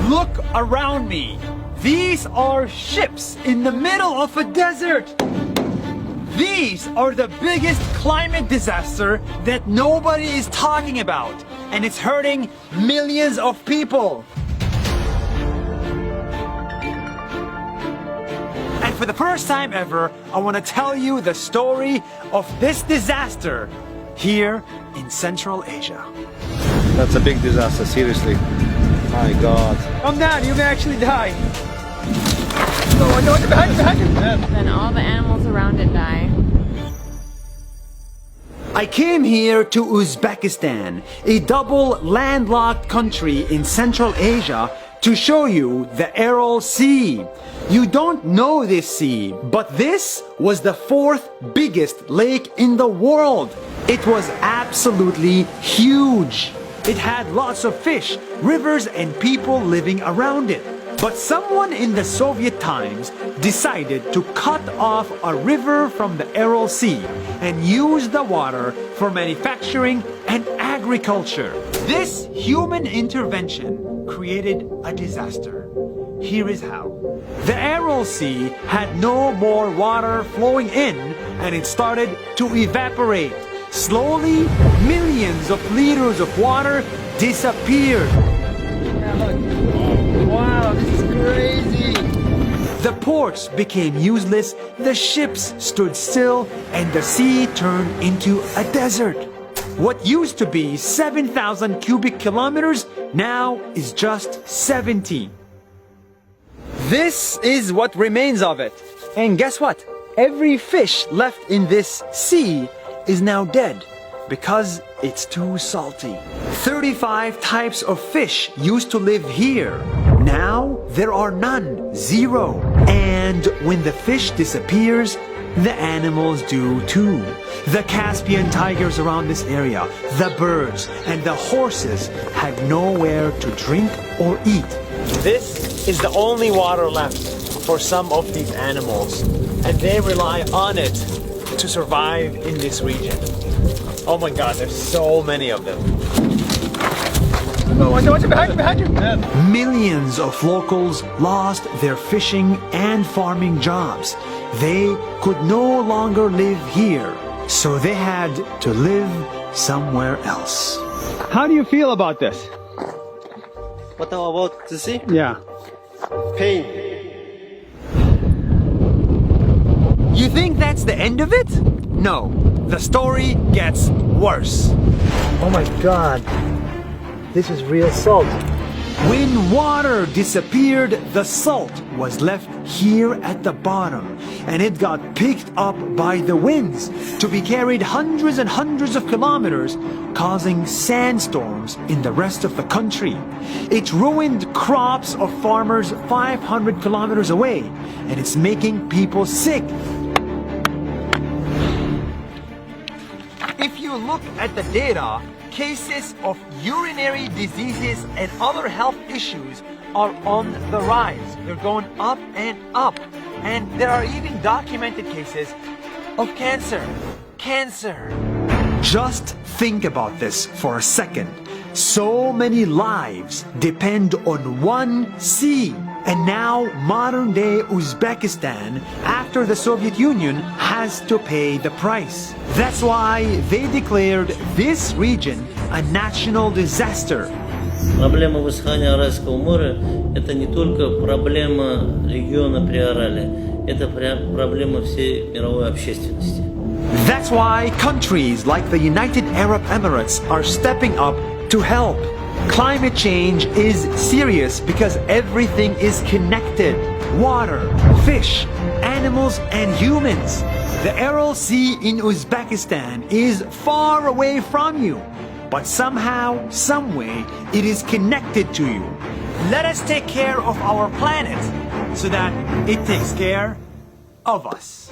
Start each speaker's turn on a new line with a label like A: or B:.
A: Look around me. These are ships in the middle of a desert. These are the biggest climate disaster that nobody is talking about, and it's hurting millions of people. And for the first time ever, I want to tell you the story of this disaster here in Central Asia.
B: That's a big disaster, seriously. My God.
A: Come down, you may actually die. No, behind you.
C: Then all the animals around it die.
A: I came here to Uzbekistan, a double landlocked country in Central Asia, to show you the Aral Sea. You don't know this sea, but this was the fourth biggest lake in the world. It was absolutely huge. It had lots of fish, rivers, and people living around it. But someone in the Soviet times decided to cut off a river from the Aral Sea and use the water for manufacturing and agriculture. This human intervention created a disaster. Here is how. The Aral Sea had no more water flowing in, and it started to evaporate. Slowly, millions of liters of water disappeared.
B: Wow, this is crazy.
A: The ports became useless, the ships stood still, and the sea turned into a desert. What used to be 7,000 cubic kilometers now is just 70. This is what remains of it. And guess what? Every fish left in this sea is now dead because it's too salty. 35 types of fish used to live here. Now there are none, zero. And when the fish disappears, the animals do too. The Caspian tigers around this area, the birds, and the horses have nowhere to drink or eat. This is the only water left for some of these animals, and they rely on it to survive in this region. Oh my God, there's so many of them. Behind you. Millions of locals lost their fishing and farming jobs. They could no longer live here, so they had to live somewhere else. How do you feel about this?
B: What about the sea?
A: Yeah.
B: Pain.
A: You think that's the end of it? No, the story gets worse.
B: Oh my God. This is real salt.
A: When water disappeared, the salt was left here at the bottom, and it got picked up by the winds to be carried hundreds and hundreds of kilometers, causing sandstorms in the rest of the country. It ruined crops of farmers 500 kilometers away, and it's making people sick. If you look at the data, cases of urinary diseases and other health issues are on the rise. They're going up and up. And there are even documented cases of cancer. Just think about this for a second. So many lives depend on one sea. And now modern-day Uzbekistan, after the Soviet Union, has to pay the price. That's why they declared this region a national disaster.
D: Проблема высыхания Аральского моря – это не только проблема региона Приорале, это проблема всей мировой общественности.
A: That's why countries like the United Arab Emirates are stepping up to help. Climate change is serious because everything is connected. Water, fish, animals, and humans. The Aral Sea in Uzbekistan is far away from you, but somehow, someway, it is connected to you. Let us take care of our planet so that it takes care of us.